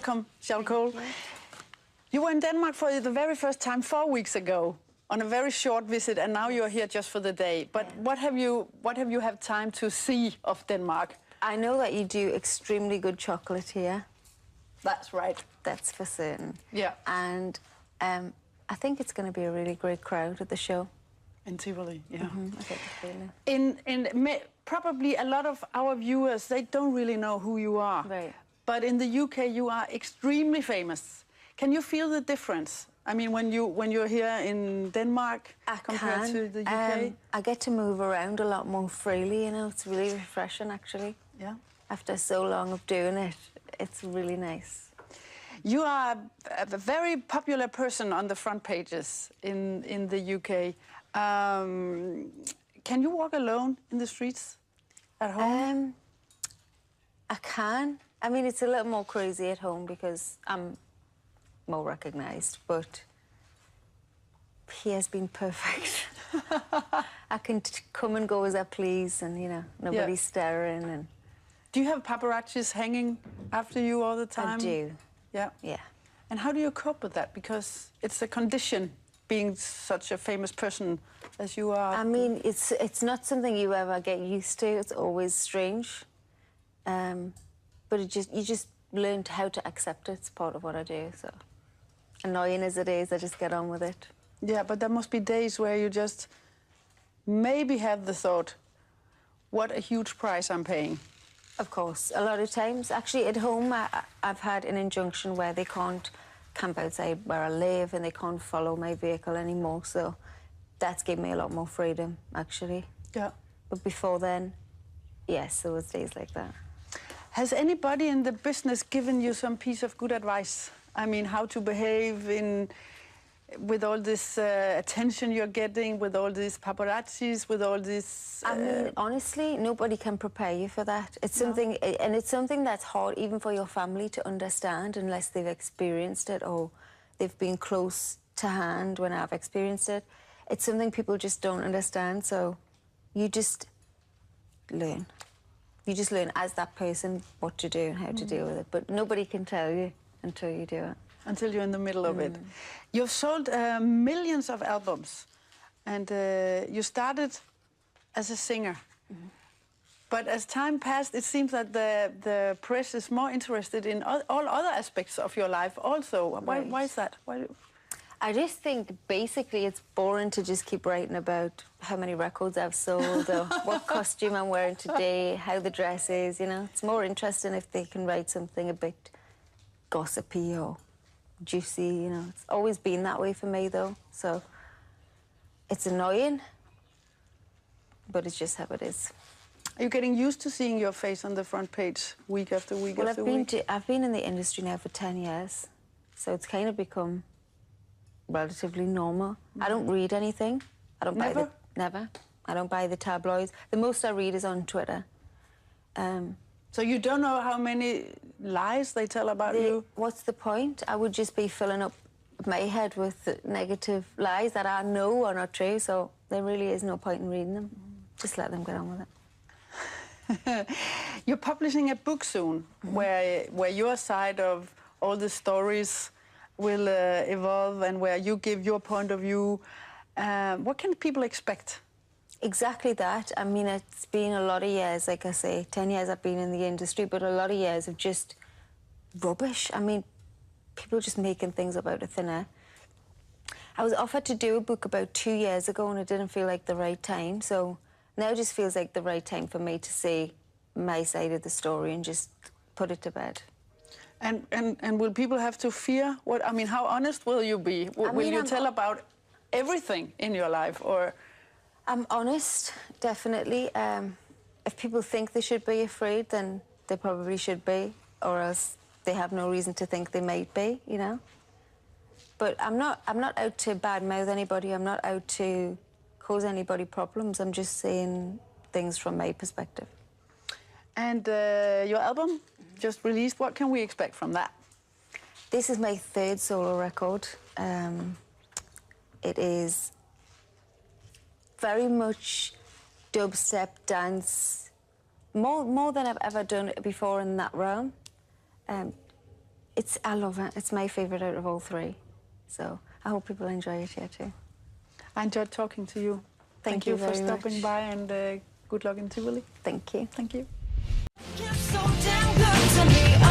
welcome, Cheryl Cole. You were in Denmark for the very first time 4 weeks ago on a very short visit, and now you're here just for the day. But what have you had time to see of Denmark? I know that you do extremely good chocolate here. That's right. That's for certain. Yeah. And I think it's going to be a really great crowd at the show. In Tivoli, yeah. I get the feeling. Probably a lot of our viewers, they don't really know who you are. Right. But in the UK, you are extremely famous. Can you feel the difference? I mean, when you're here in Denmark compared to the UK? I get to move around a lot more freely, you know. It's really refreshing, actually. Yeah. After so long of doing it, it's really nice. You are a very popular person on the front pages in the UK. Can you walk alone in the streets at home? I can. I mean, it's a little more crazy at home because I'm more recognised, but he has been perfect. I can come and go as I please, and, you know, nobody's staring. And do you have paparazzis hanging after you all the time? I do. Yeah? Yeah. And how do you cope with that? Because it's a condition, being such a famous person as you are. I mean, it's not something you ever get used to. It's always strange. But you just learn how to accept it. It's part of what I do, so. Annoying as it is, I just get on with it. Yeah, but there must be days where you just maybe have the thought, what a huge price I'm paying. Of course, a lot of times. Actually, at home, I've had an injunction where they can't camp outside where I live and they can't follow my vehicle anymore, so that's given me a lot more freedom, actually. Yeah. But before then, yes, there was days like that. Has anybody in the business given you some piece of good advice? I mean, how to behave with all this attention you're getting, with all these paparazzis, with all this... I mean, honestly, nobody can prepare you for that. It's something, and it's something that's hard even for your family to understand unless they've experienced it or they've been close to hand when I've experienced it. It's something people just don't understand, so you just learn. You just learn as that person what to do and how to deal with it. But nobody can tell you until you do it. Until you're in the middle of it. You've sold millions of albums, and you started as a singer. But as time passed, it seems that the press is more interested in all other aspects of your life also. Why is that? I just think basically it's boring to just keep writing about how many records I've sold or what costume I'm wearing today, how the dress is, you know. It's more interesting if they can write something a bit gossipy or juicy, you know. It's always been that way for me, though, so it's annoying, but it's just how it is. Are you getting used to seeing your face on the front page week after week after week? Well, I've been in the industry now for 10 years, so it's kind of become relatively normal. I don't read anything. I don't buy Never? Never. I don't buy the tabloids. The most I read is on Twitter. So you don't know how many lies they tell about you? What's the point? I would just be filling up my head with negative lies that I know are not true, so there really is no point in reading them. Just let them get on with it. You're publishing a book soon where your side of all the stories will evolve and where you give your point of view. What can people expect? Exactly that. I mean, it's been a lot of years, like I say, 10 years I've been in the industry, but a lot of years of just rubbish. I mean, people just making things up out of thin air. I was offered to do a book about 2 years ago and it didn't feel like the right time, so now it just feels like the right time for me to say my side of the story and just put it to bed. And will people have to fear what? I mean, how honest will you be? Will you tell about everything in your life, or? I'm honest, definitely. If people think they should be afraid, then they probably should be, or else they have no reason to think they might be, you know. But I'm not out to badmouth anybody. I'm not out to cause anybody problems. I'm just saying things from my perspective. And your album just released. What can we expect from that? This is my third solo record. It is very much dubstep, dance, more than I've ever done before in that realm. I love it. It's my favourite out of all three. So I hope people enjoy it here too. I enjoyed talking to you. Thank you for very stopping much. by, and good luck in Tivoli. Thank you. Thank you. You're so damn good to me.